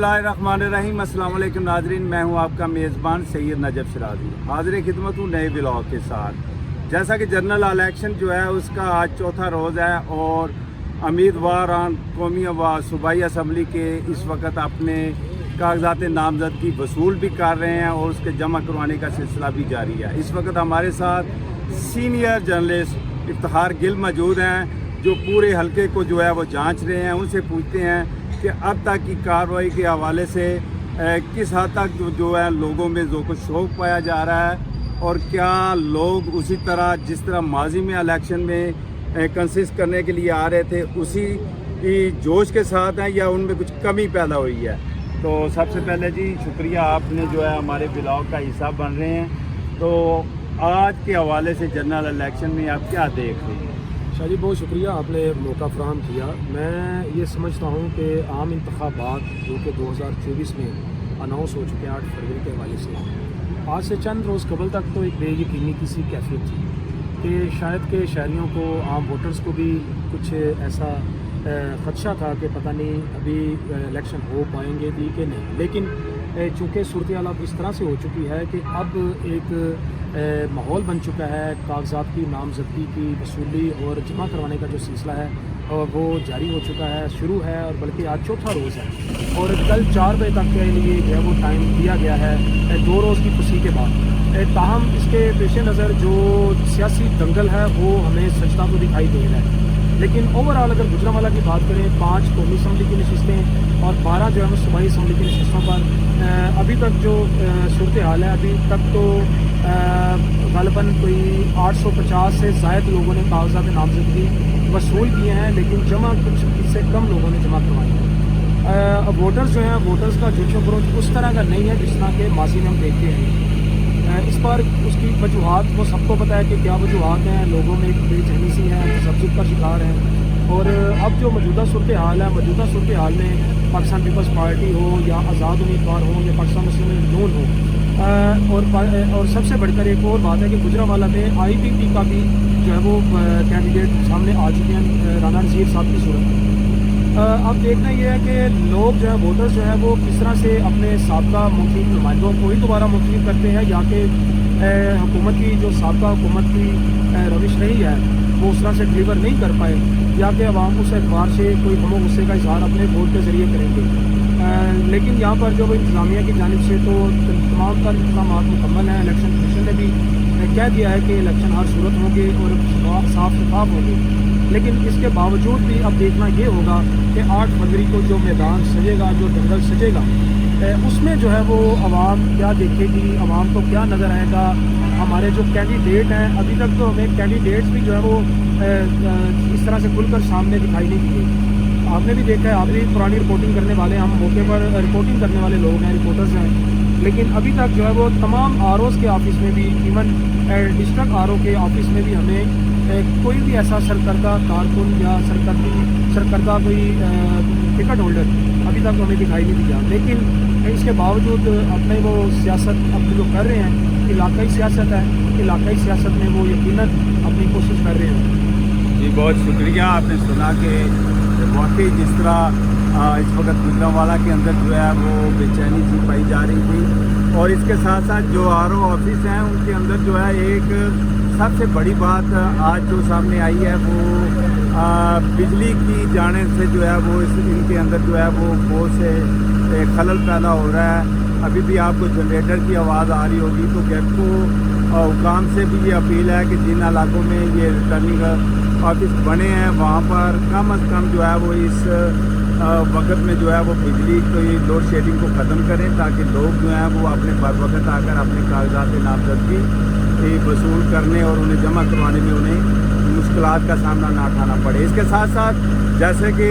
बिस्मिल्लाहिर्रहमानिर्रहीम। अस्सलाम वालेकुम नाज़रीन, मैं हूं आपका मेज़बान सैयद नजब सिराजी, हाज़िर खिदमत हूं नए ब्लॉग के साथ। जैसा कि जनरल इलेक्शन जो है उसका आज चौथा रोज़ है और उम्मीदवारान कौमी व सूबाई असम्बली के इस वक्त अपने कागजात नामजदगी वसूल भी कर रहे हैं और उसके जमा करवाने का सिलसिला भी जारी है। इस वक्त हमारे साथ सीनियर जर्नलिस्ट इफ्तिखार गिल मौजूद हैं जो पूरे हलके को जो है वो जांच रहे हैं। उनसे पूछते हैं कि अब तक की कार्रवाई के हवाले से किस हद तक जो है लोगों में जो कुछ शौक पाया जा रहा है और क्या लोग उसी तरह जिस तरह माजी में इलेक्शन में कंसिस्ट करने के लिए आ रहे थे उसी जोश के साथ हैं या उनमें कुछ कमी पैदा हुई है। तो सबसे पहले जी शुक्रिया, आपने जो है हमारे ब्लॉग का हिस्सा बन रहे हैं। तो आज के हवाले से जनरल इलेक्शन में आप क्या देख रहे हैं? शाह जी बहुत शुक्रिया, आपने मौका फराहम किया। मैं ये समझता हूँ कि आम इंतखाबात जो कि 2024 में अनाउंस हो चुके हैं 8 फरवरी के हवाले से, आज से चंद रोज़ कबल तक तो एक बेयकीनी की सी कैफियत थी कि शायद के शहरियों को, आम वोटर्स को भी कुछ ऐसा ख़दशा था कि पता नहीं अभी इलेक्शन हो पाएंगे भी कि नहीं। लेकिन चूँकि सूरत हाल अब इस तरह से हो चुकी है कि अब एक माहौल बन चुका है, कागजात की नामजदगी की वसूली और जमा करवाने का जो सिलसिला है और वो जारी हो चुका है, शुरू है और बल्कि आज चौथा रोज़ है और कल 4 बजे तक के लिए जो है वो टाइम दिया गया है 2 रोज़ की खुशी के बाद। ताहम इसके पेश नज़र जो सियासी दंगल है वो हमें सजता तो दिखाई दे रहा है। लेकिन ओवरऑल अगर गुजरांवाला की बात करें, 5 कौमी असम्बली की नशिस्तें और 12 जो है सूबाई असम्बली की नशिस्तों पर अभी तक जो सूरत हाल है, अभी तक तो ग़ालिबन कोई 850 से ज़ायद लोगों ने कागजात नामजदगी वसूल किए हैं, लेकिन जमा कुछ इससे कम लोगों ने जमा करवाई है। अब वोटर्स जो हैं, वोटर्स का जोश खरोश उस तरह का नहीं है जिस तरह के माजी में हम देखते हैं। इस पर उसकी वजूहात वो सबको पता है कि क्या वजूहात हैं, लोगों में एक बेचैनी सी है, तशद्दुद का शिकार है। और अब जो मौजूदा सूरत हाल है, मौजूदा सूरत हाल में पाकिस्तान पीपल्स पार्टी हो या आज़ाद उम्मीदवार हो या पाकिस्तान मुस्लिम लीग नून हो, और सबसे बढ़कर एक और बात है कि गुजरांवाला में IPP का भी जो है वो कैंडिडेट सामने आ चुके हैं, राना नज़ीर साहब की सूरत में। अब देखना ये है कि लोग जो है, वोटर्स जो है वो किस तरह से अपने साबका मुंतखब नुमाइंदों को ही दोबारा मुंतखब करते हैं या कि हुकूमत की जो साबका हुकूमत की रविश रही है वो उस तरह से डिलीवर नहीं कर पाए या कि अवाम उस एतबार से कोई गम गुस्से का इजहार अपने वोट के ज़रिए करेंगे। लेकिन यहाँ पर जो इंतज़ामिया की जानिब से तो तमाम तर इंतजाम मुकम्मल हैं। इलेक्शन कमीशन ने भी कह दिया है कि इलेक्शन हर सूरत होंगे और साफ शफाफ होंगे। लेकिन इसके बावजूद भी अब देखना ये होगा कि 8 फरवरी को जो मैदान सजेगा, जो दंगल सजेगा, उसमें जो है वो आवाम क्या देखेगी, आवाम को क्या नज़र आएगा। हमारे जो कैंडिडेट हैं, अभी तक तो हमें कैंडिडेट्स भी जो है वो इस तरह से खुलकर सामने दिखाई नहीं दिए। आपने भी देखा है, आप भी पुरानी रिपोर्टिंग करने वाले, हम मौके पर रिपोर्टिंग करने वाले लोग हैं, रिपोर्टर्स हैं। लेकिन अभी तक जो है वो तमाम ROs के ऑफिस में भी, इवन डिस्ट्रिक्ट RO के ऑफिस में भी हमें कोई भी ऐसा सरकर्दा कारकुन या सरकर्दा कोई टिकट होल्डर अभी तक हमें दिखाई नहीं दिया। लेकिन इसके बावजूद अपने वो सियासत अपनी जो कर रहे हैं, इलाकाई सियासत है, इलाकाई सियासत में वो यकीनन अपनी कोशिश कर रहे हैं। जी बहुत शुक्रिया, आपने सुना कि वाकई जिस तरह इस वक्त गुजरांवाला के अंदर जो है वो बेचैनी सी पाई जा रही थी और इसके साथ साथ जो RO ऑफिस हैं उनके अंदर जो है एक सबसे बड़ी बात आज जो सामने आई है वो बिजली की जाने से जो है वो इनके अंदर जो है वो बहुत से खलल पैदा हो रहा है। अभी भी आपको जनरेटर की आवाज़ आ रही होगी। तो गेपको हुकाम से भी ये अपील है कि जिन इलाकों में ये रिटर्निंग ऑफिस बने हैं वहाँ पर कम अज़ कम जो है वो इस वक्त में जो है वो बिजली को ये लोड शेडिंग को ख़त्म करें ताकि लोग जो हैं वो अपने बर वक्त आकर अपने कागजात नामजदगी वसूल करने और उन्हें जमा करवाने में उन्हें मुश्किलात का सामना ना उठाना पड़े। इसके साथ साथ जैसे कि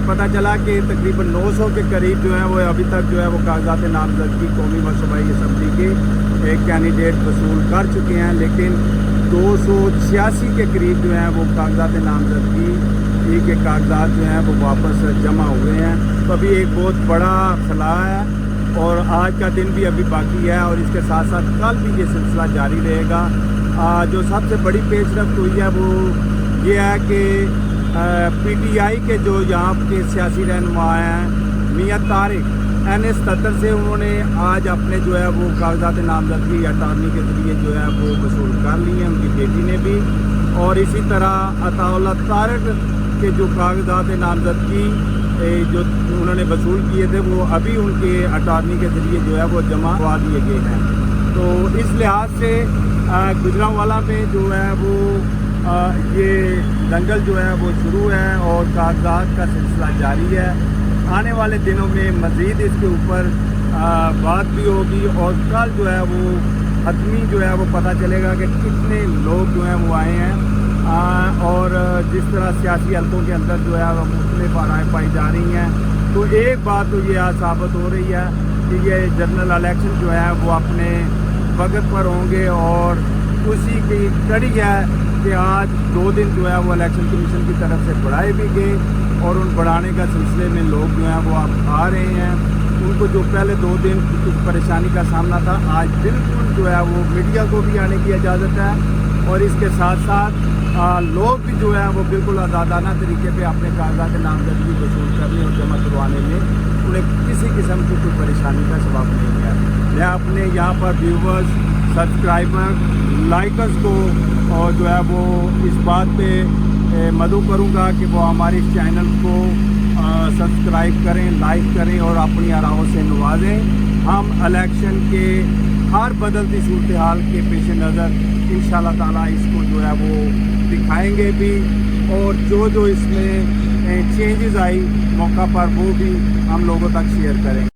पता चला कि तकरीबन 900 के करीब जो है वो अभी तक जो है वो कागजात नामजदगी कौमी व सूबाई असम्बली के एक कैंडिडेट वसूल कर चुके हैं, लेकिन 286 के करीब जो हैं वो कागजात नामजदगी के कागजात जो हैं वो वापस जमा हुए हैं। तो अभी एक बहुत बड़ा खला है और आज का दिन भी अभी बाकी है और इसके साथ साथ कल भी ये सिलसिला जारी रहेगा। जो सबसे बड़ी पेशरफ्त हुई है वो ये है कि PTI के जो यहाँ के सियासी रहनुमा हैं मियाँ तारिक NA-77 سے انہوں نے آج اپنے جو ہے وہ کاغذات نامزدگی اٹارنی کے ذریعے جو ہے وہ وصول کر لی ہیں، ان کی بیٹی نے بھی. اور اسی طرح عطاء اللہ طارق کے جو کاغذات نامزدگی جو انہوں نے وصول کیے تھے وہ ابھی ان کے اٹارنی کے ذریعے جو ہے وہ جمع کروا دیے گئے ہیں. تو اس لحاظ سے گجرانوالہ میں جو ہے وہ یہ دنگل جو ہے وہ شروع ہے اور کاغذات کا سلسلہ جاری ہے. آنے والے دنوں میں مزید اس کے اوپر بات بھی ہوگی اور کل جو ہے وہ حتمی جو ہے وہ پتہ چلے گا کہ کتنے لوگ جو ہیں وہ آئے ہیں. اور جس طرح سیاسی حلقوں کے اندر جو ہے وہ مختلف آرائیں پائی جا رہی ہیں، تو ایک بات تو یہ ثابت ہو رہی ہے کہ یہ جنرل الیکشن جو ہے وہ اپنے وقت پر ہوں گے. اور اسی کی کڑی ہے کہ آج 2 دن جو ہے وہ الیکشن کمیشن کی طرف سے بڑھائے بھی گئے اور ان بڑھانے کا سلسلے میں لوگ جو ہیں وہ اب آ رہے ہیں. ان کو جو پہلے 2 دن کچھ پریشانی کا سامنا تھا، آج بالکل جو ہے وہ میڈیا کو بھی آنے کی اجازت ہے. اور اس کے ساتھ ساتھ لوگ بھی جو ہے وہ بالکل آزادانہ طریقے پہ اپنے کاغذات نامزدگی وصول کرنے اور جمع کروانے میں انہیں کسی قسم کی کوئی پریشانی کا سبب نہیں ہے. میں اپنے یہاں پر ویورز، سبسکرائبر، لائکرز کو اور جو ہے وہ اس بات پہ مدعو کروں گا کہ وہ ہمارے اس چینل کو سبسکرائب کریں، لائک کریں اور اپنی آراؤں سے نوازیں. ہم الیکشن کے ہر بدلتی صورتحال کے پیش نظر انشاءاللہ تعالیٰ اس کو جو ہے وہ دکھائیں گے بھی، اور جو اس میں چینجز آئی موقع پر وہ بھی ہم لوگوں تک شیئر کریں گے.